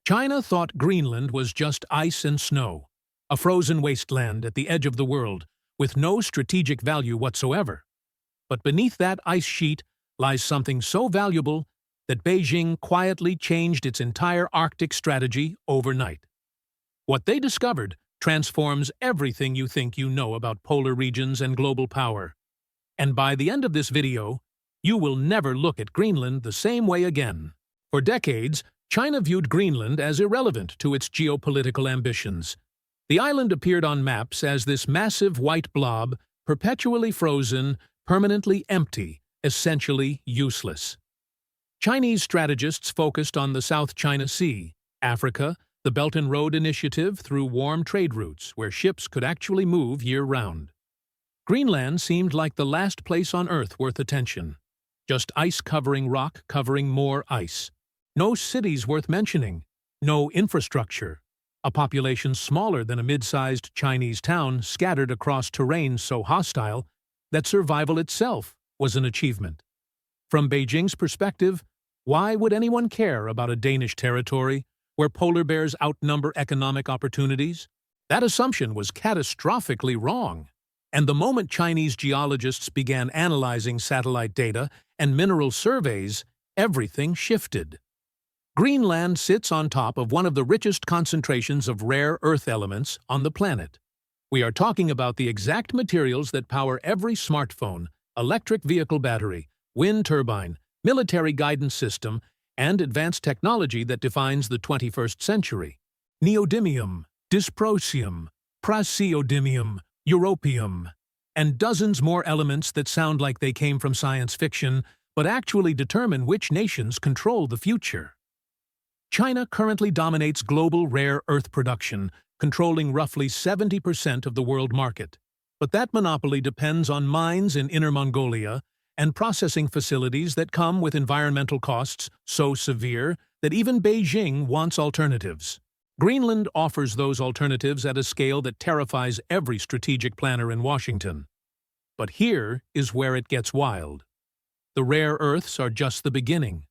China thought Greenland was just ice and snow, a frozen wasteland at the edge of the world, with no strategic value whatsoever. But beneath that ice sheet lies something so valuable that Beijing quietly changed its entire Arctic strategy overnight. What they discovered transforms everything you think you know about polar regions and global power. And by the end of this video, you will never look at Greenland the same way again. For decades, China viewed Greenland as irrelevant to its geopolitical ambitions. The island appeared on maps as this massive white blob, perpetually frozen, permanently empty, essentially useless. Chinese strategists focused on the South China Sea, Africa, the Belt and Road Initiative through warm trade routes where ships could actually move year-round. Greenland seemed like the last place on Earth worth attention. Just ice covering rock covering more ice. No cities worth mentioning. No infrastructure. A population smaller than a mid-sized Chinese town scattered across terrain so hostile that survival itself was an achievement. From Beijing's perspective, why would anyone care about a Danish territory where polar bears outnumber economic opportunities? That assumption was catastrophically wrong. And the moment Chinese geologists began analyzing satellite data and mineral surveys, everything shifted. Greenland sits on top of one of the richest concentrations of rare earth elements on the planet. We are talking about the exact materials that power every smartphone, electric vehicle battery, wind turbine, military guidance system, and advanced technology that defines the 21st century. Neodymium, dysprosium, praseodymium, europium, and dozens more elements that sound like they came from science fiction, but actually determine which nations control the future. China currently dominates global rare earth production, controlling roughly 70% of the world market. But that monopoly depends on mines in Inner Mongolia and processing facilities that come with environmental costs so severe that even Beijing wants alternatives. Greenland offers those alternatives at a scale that terrifies every strategic planner in Washington. But here is where it gets wild. The rare earths are just the beginning.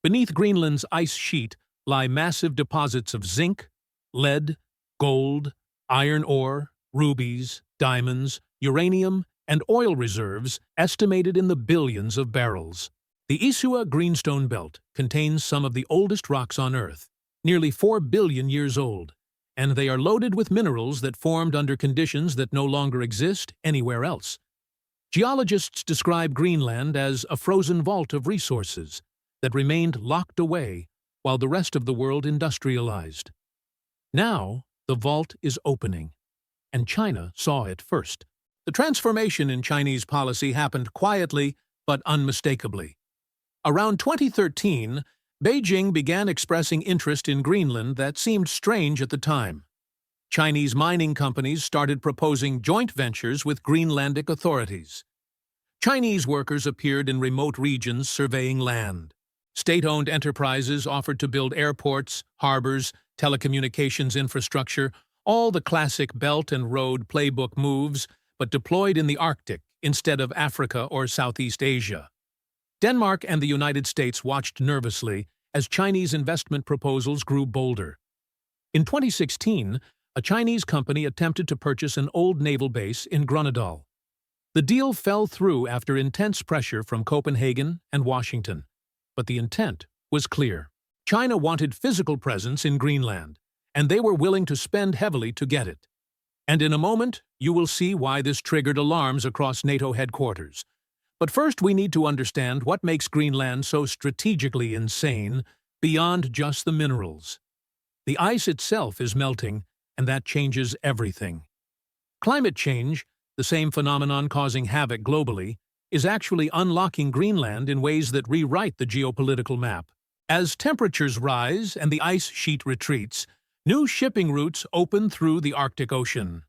Beneath Greenland's ice sheet lie massive deposits of zinc, lead, gold, iron ore, rubies, diamonds, uranium, and oil reserves estimated in the billions of barrels. The Isua Greenstone Belt contains some of the oldest rocks on Earth, nearly 4 billion years old, and they are loaded with minerals that formed under conditions that no longer exist anywhere else. Geologists describe Greenland as a frozen vault of resources that remained locked away while the rest of the world industrialized. Now, the vault is opening, and China saw it first. The transformation in Chinese policy happened quietly but unmistakably. Around 2013, Beijing began expressing interest in Greenland that seemed strange at the time. Chinese mining companies started proposing joint ventures with Greenlandic authorities. Chinese workers appeared in remote regions surveying land. State-owned enterprises offered to build airports, harbors, telecommunications infrastructure, all the classic Belt and Road playbook moves, but deployed in the Arctic instead of Africa or Southeast Asia. Denmark and the United States watched nervously as Chinese investment proposals grew bolder. In 2016, a Chinese company attempted to purchase an old naval base in Grønnedal. The deal fell through after intense pressure from Copenhagen and Washington, but the intent was clear. China wanted physical presence in Greenland, and they were willing to spend heavily to get it. And in a moment, you will see why this triggered alarms across NATO headquarters. But first, we need to understand what makes Greenland so strategically insane beyond just the minerals. The ice itself is melting, and that changes everything. Climate change, the same phenomenon causing havoc globally, is actually unlocking Greenland in ways that rewrite the geopolitical map. As temperatures rise and the ice sheet retreats, new shipping routes open through the Arctic Ocean.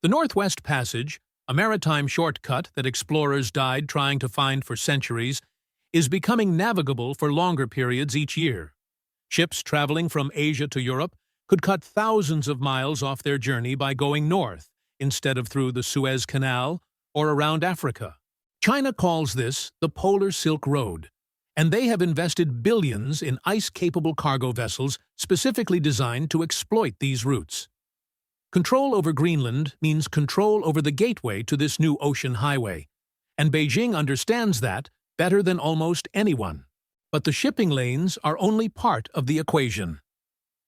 The Northwest Passage, a maritime shortcut that explorers died trying to find for centuries, is becoming navigable for longer periods each year. Ships traveling from Asia to Europe could cut thousands of miles off their journey by going north instead of through the Suez Canal or around Africa. China calls this the Polar Silk Road, And they have invested billions in ice-capable cargo vessels specifically designed to exploit these routes. Control over Greenland means control over the gateway to this new ocean highway, and Beijing understands that better than almost anyone. But the shipping lanes are only part of the equation.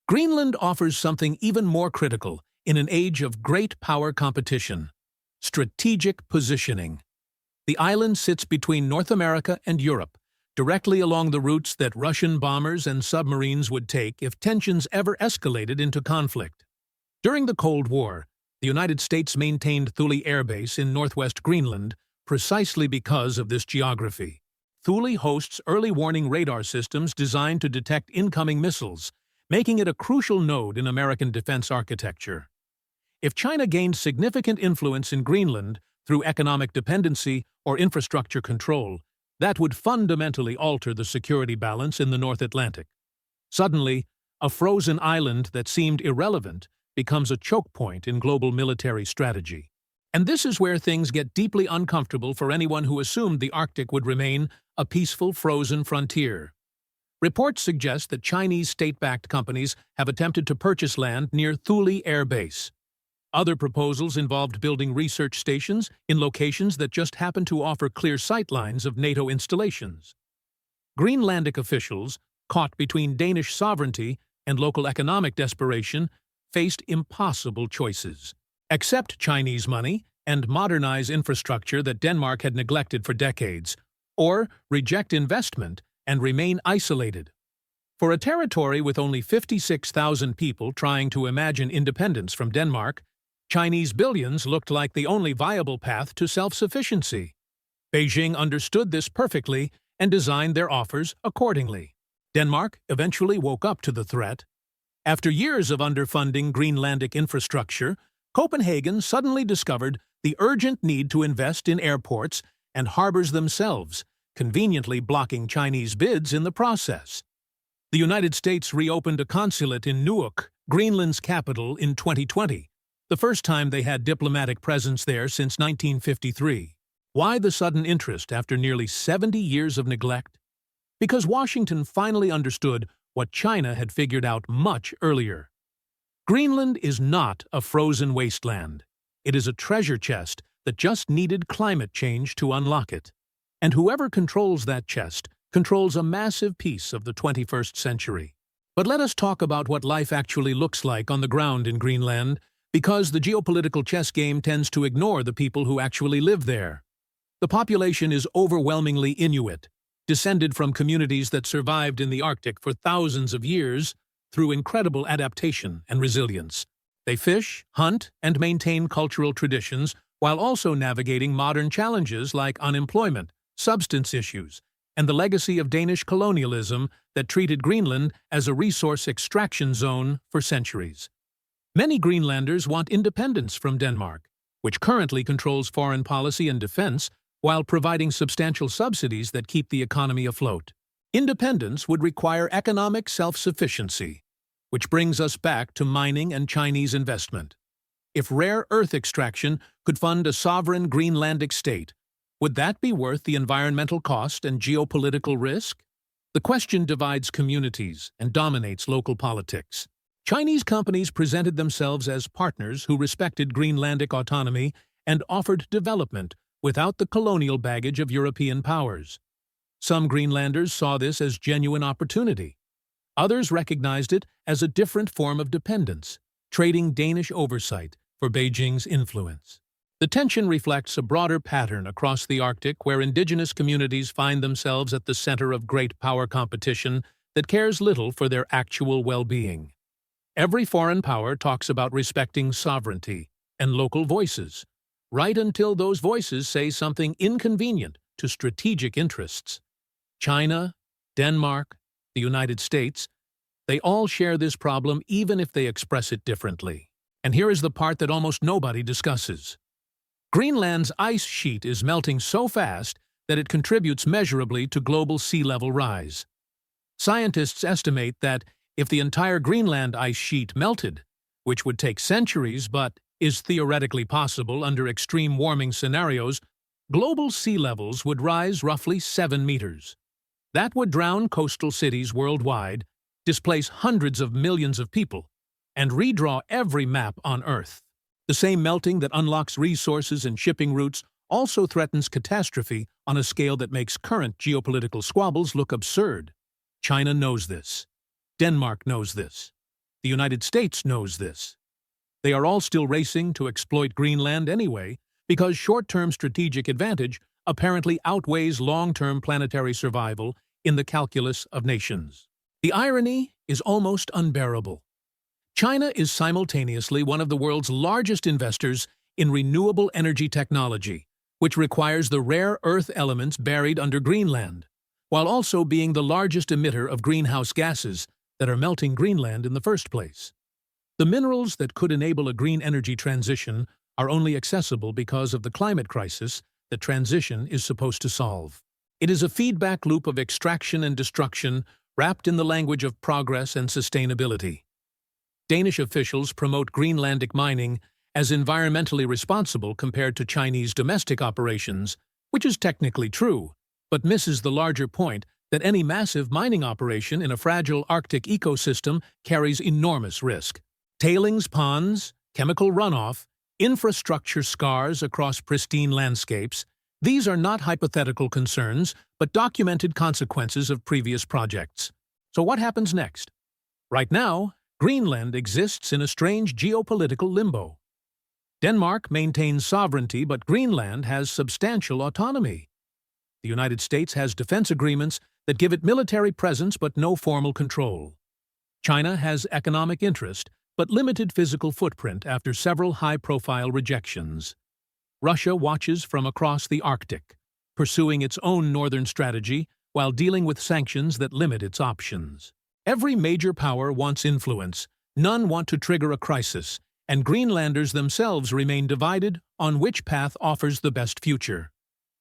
Greenland offers something even more critical in an age of great power competition: strategic positioning. The island sits between North America and Europe, directly along the routes that Russian bombers and submarines would take if tensions ever escalated into conflict. During the Cold War, the United States maintained Thule Air Base in northwest Greenland precisely because of this geography. Thule hosts early warning radar systems designed to detect incoming missiles, making it a crucial node in American defense architecture. If China gained significant influence in Greenland through economic dependency or infrastructure control, that would fundamentally alter the security balance in the North Atlantic. Suddenly, a frozen island that seemed irrelevant becomes a choke point in global military strategy. And this is where things get deeply uncomfortable for anyone who assumed the Arctic would remain a peaceful frozen frontier. Reports suggest that Chinese state-backed companies have attempted to purchase land near Thule Air Base. Other proposals involved building research stations in locations that just happen to offer clear sightlines of NATO installations. Greenlandic officials, caught between Danish sovereignty and local economic desperation, faced impossible choices: accept Chinese money and modernize infrastructure that Denmark had neglected for decades, or reject investment and remain isolated. For a territory with only 56,000 people trying to imagine independence from Denmark, Chinese billions looked like the only viable path to self-sufficiency. Beijing understood this perfectly and designed their offers accordingly. Denmark eventually woke up to the threat. After years of underfunding Greenlandic infrastructure, Copenhagen suddenly discovered the urgent need to invest in airports and harbors themselves, conveniently blocking Chinese bids in the process. The United States reopened a consulate in Nuuk, Greenland's capital, in 2020, the first time they had diplomatic presence there since 1953. Why the sudden interest after nearly 70 years of neglect? Because Washington finally understood what China had figured out much earlier. Greenland is not a frozen wasteland. It is a treasure chest that just needed climate change to unlock it. And whoever controls that chest controls a massive piece of the 21st century. But let us talk about what life actually looks like on the ground in Greenland, because the geopolitical chess game tends to ignore the people who actually live there. The population is overwhelmingly Inuit, descended from communities that survived in the Arctic for thousands of years through incredible adaptation and resilience. They fish, hunt, and maintain cultural traditions while also navigating modern challenges like unemployment, substance issues, and the legacy of Danish colonialism that treated Greenland as a resource extraction zone for centuries. Many Greenlanders want independence from Denmark, which currently controls foreign policy and defense while providing substantial subsidies that keep the economy afloat. Independence would require economic self-sufficiency, which brings us back to mining and Chinese investment. If rare earth extraction could fund a sovereign Greenlandic state, would that be worth the environmental cost and geopolitical risk? The question divides communities and dominates local politics. Chinese companies presented themselves as partners who respected Greenlandic autonomy and offered development without the colonial baggage of European powers. Some Greenlanders saw this as genuine opportunity. Others recognized it as a different form of dependence, trading Danish oversight for Beijing's influence. The tension reflects a broader pattern across the Arctic where indigenous communities find themselves at the center of great power competition that cares little for their actual well-being. Every foreign power talks about respecting sovereignty and local voices, right until those voices say something inconvenient to strategic interests. China, Denmark, the United States, they all share this problem even if they express it differently. And here is the part that almost nobody discusses. Greenland's ice sheet is melting so fast that it contributes measurably to global sea level rise. Scientists estimate that if the entire Greenland ice sheet melted, which would take centuries but is theoretically possible under extreme warming scenarios, global sea levels would rise roughly 7 meters. That would drown coastal cities worldwide, displace hundreds of millions of people, and redraw every map on Earth. The same melting that unlocks resources and shipping routes also threatens catastrophe on a scale that makes current geopolitical squabbles look absurd. China knows this. Denmark knows this. The United States knows this. They are all still racing to exploit Greenland anyway, because short-term strategic advantage apparently outweighs long-term planetary survival in the calculus of nations. The irony is almost unbearable. China is simultaneously one of the world's largest investors in renewable energy technology, which requires the rare earth elements buried under Greenland, while also being the largest emitter of greenhouse gases that are melting Greenland in the first place. The minerals that could enable a green energy transition are only accessible because of the climate crisis that transition is supposed to solve. It is a feedback loop of extraction and destruction wrapped in the language of progress and sustainability. Danish officials promote Greenlandic mining as environmentally responsible compared to Chinese domestic operations, which is technically true, but misses the larger point that any massive mining operation in a fragile Arctic ecosystem carries enormous risk. Tailings ponds, chemical runoff, infrastructure scars across pristine landscapes, these are not hypothetical concerns, but documented consequences of previous projects. So what happens next? Right now, Greenland exists in a strange geopolitical limbo. Denmark maintains sovereignty, but Greenland has substantial autonomy. The United States has defense agreements that give it military presence but no formal control. China has economic interest, but limited physical footprint after several high-profile rejections. Russia watches from across the Arctic, pursuing its own northern strategy while dealing with sanctions that limit its options. Every major power wants influence, none want to trigger a crisis, and Greenlanders themselves remain divided on which path offers the best future.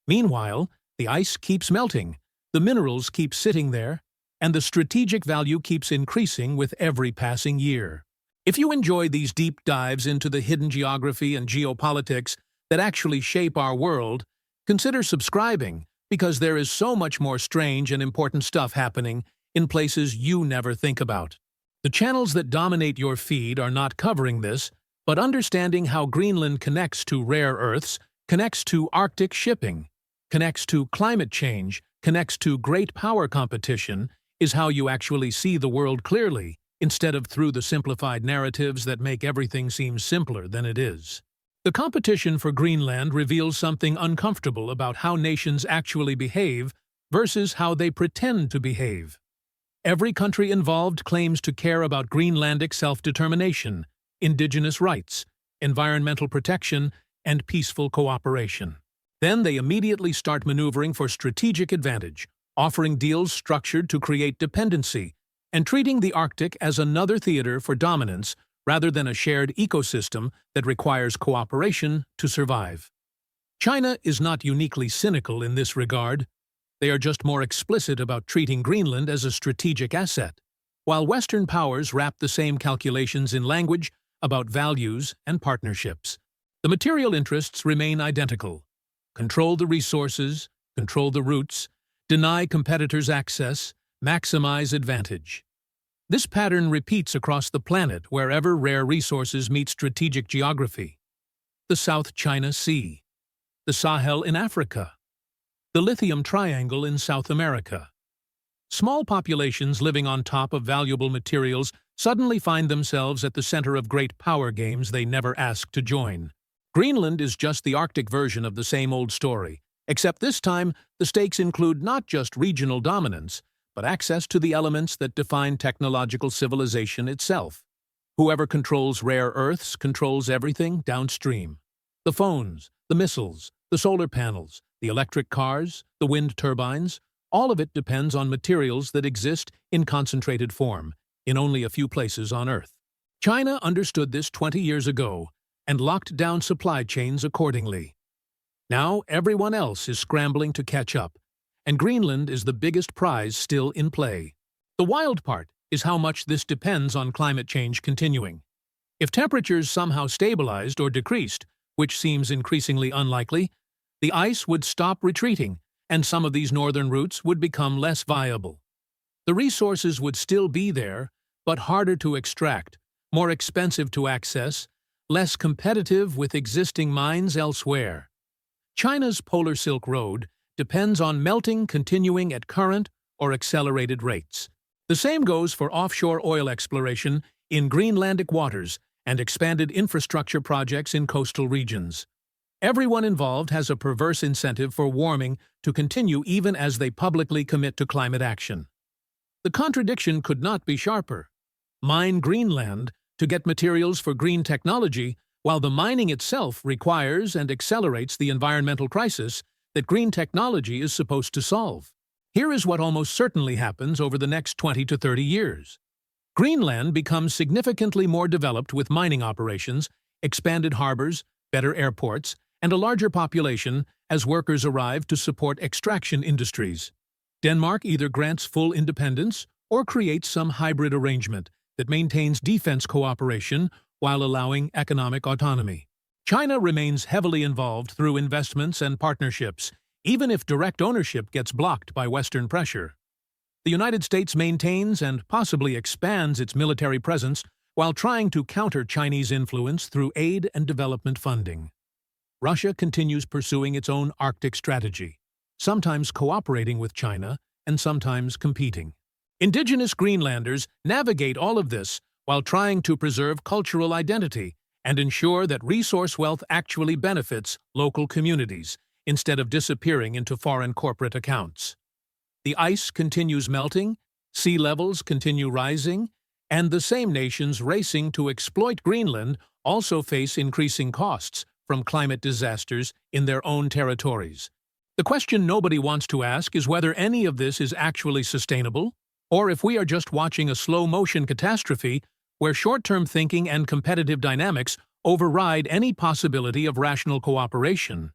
Meanwhile, the ice keeps melting, the minerals keep sitting there, and the strategic value keeps increasing with every passing year. If you enjoy these deep dives into the hidden geography and geopolitics that actually shape our world, consider subscribing, because there is so much more strange and important stuff happening in places you never think about. The channels that dominate your feed are not covering this, but understanding how Greenland connects to rare earths, connects to Arctic shipping, connects to climate change, connects to great power competition, is how you actually see the world clearly, instead of through the simplified narratives that make everything seem simpler than it is. The competition for Greenland reveals something uncomfortable about how nations actually behave versus how they pretend to behave. Every country involved claims to care about Greenlandic self-determination, indigenous rights, environmental protection, and peaceful cooperation. Then they immediately start maneuvering for strategic advantage, offering deals structured to create dependency, and treating the Arctic as another theater for dominance rather than a shared ecosystem that requires cooperation to survive. China is not uniquely cynical in this regard. They are just more explicit about treating Greenland as a strategic asset, while Western powers wrap the same calculations in language about values and partnerships. The material interests remain identical. Control the resources, control the routes, deny competitors access, maximize advantage. This pattern repeats across the planet wherever rare resources meet strategic geography. The South China Sea, the Sahel in Africa, the Lithium Triangle in South America. Small populations living on top of valuable materials suddenly find themselves at the center of great power games they never asked to join. Greenland is just the Arctic version of the same old story, except this time the stakes include not just regional dominance, but access to the elements that define technological civilization itself. Whoever controls rare earths controls everything downstream. The phones, the missiles, the solar panels, the electric cars, the wind turbines, all of it depends on materials that exist in concentrated form, in only a few places on Earth. China understood this 20 years ago and locked down supply chains accordingly. Now everyone else is scrambling to catch up, and Greenland is the biggest prize still in play. The wild part is how much this depends on climate change continuing. If temperatures somehow stabilized or decreased, which seems increasingly unlikely, the ice would stop retreating, and some of these northern routes would become less viable. The resources would still be there, but harder to extract, more expensive to access, less competitive with existing mines elsewhere. China's Polar Silk Road depends on melting continuing at current or accelerated rates. The same goes for offshore oil exploration in Greenlandic waters and expanded infrastructure projects in coastal regions. Everyone involved has a perverse incentive for warming to continue even as they publicly commit to climate action. The contradiction could not be sharper. Mine Greenland to get materials for green technology, while the mining itself requires and accelerates the environmental crisis that green technology is supposed to solve. Here is what almost certainly happens over the next 20 to 30 years. Greenland becomes significantly more developed with mining operations, expanded harbors, better airports, and a larger population as workers arrive to support extraction industries. Denmark either grants full independence or creates some hybrid arrangement that maintains defense cooperation while allowing economic autonomy. China remains heavily involved through investments and partnerships, even if direct ownership gets blocked by Western pressure. The United States maintains and possibly expands its military presence while trying to counter Chinese influence through aid and development funding. Russia continues pursuing its own Arctic strategy, sometimes cooperating with China and sometimes competing. Indigenous Greenlanders navigate all of this while trying to preserve cultural identity and ensure that resource wealth actually benefits local communities instead of disappearing into foreign corporate accounts. The ice continues melting, sea levels continue rising, and the same nations racing to exploit Greenland also face increasing costs from climate disasters in their own territories. The question nobody wants to ask is whether any of this is actually sustainable, or if we are just watching a slow-motion catastrophe where short-term thinking and competitive dynamics override any possibility of rational cooperation.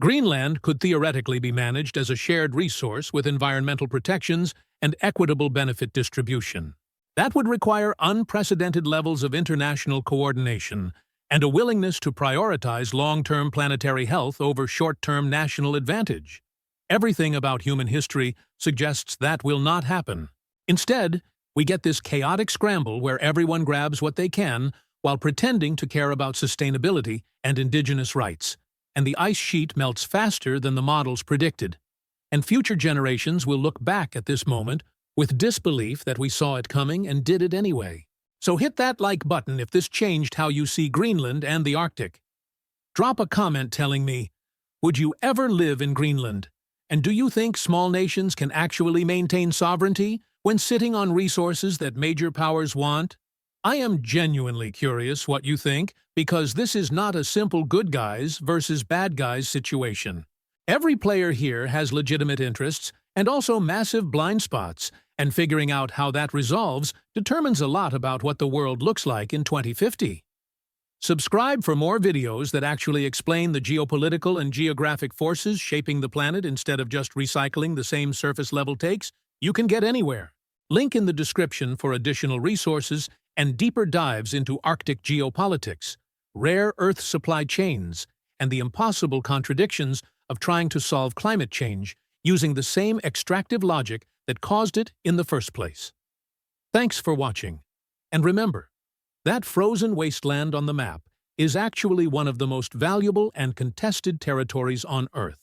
Greenland could theoretically be managed as a shared resource with environmental protections and equitable benefit distribution. That would require unprecedented levels of international coordination and a willingness to prioritize long-term planetary health over short-term national advantage. Everything about human history suggests that will not happen. Instead, we get this chaotic scramble where everyone grabs what they can while pretending to care about sustainability and indigenous rights, and the ice sheet melts faster than the models predicted. And future generations will look back at this moment with disbelief that we saw it coming and did it anyway. So hit that like button if this changed how you see Greenland and the Arctic. Drop a comment telling me, would you ever live in Greenland? And do you think small nations can actually maintain sovereignty when sitting on resources that major powers want? I am genuinely curious what you think, because this is not a simple good guys versus bad guys situation. Every player here has legitimate interests and also massive blind spots, and figuring out how that resolves determines a lot about what the world looks like in 2050. Subscribe for more videos that actually explain the geopolitical and geographic forces shaping the planet instead of just recycling the same surface-level takes you can get anywhere. Link in the description for additional resources and deeper dives into Arctic geopolitics, rare Earth supply chains, and the impossible contradictions of trying to solve climate change using the same extractive logic that caused it in the first place. Thanks for watching. And remember, that frozen wasteland on the map is actually one of the most valuable and contested territories on Earth.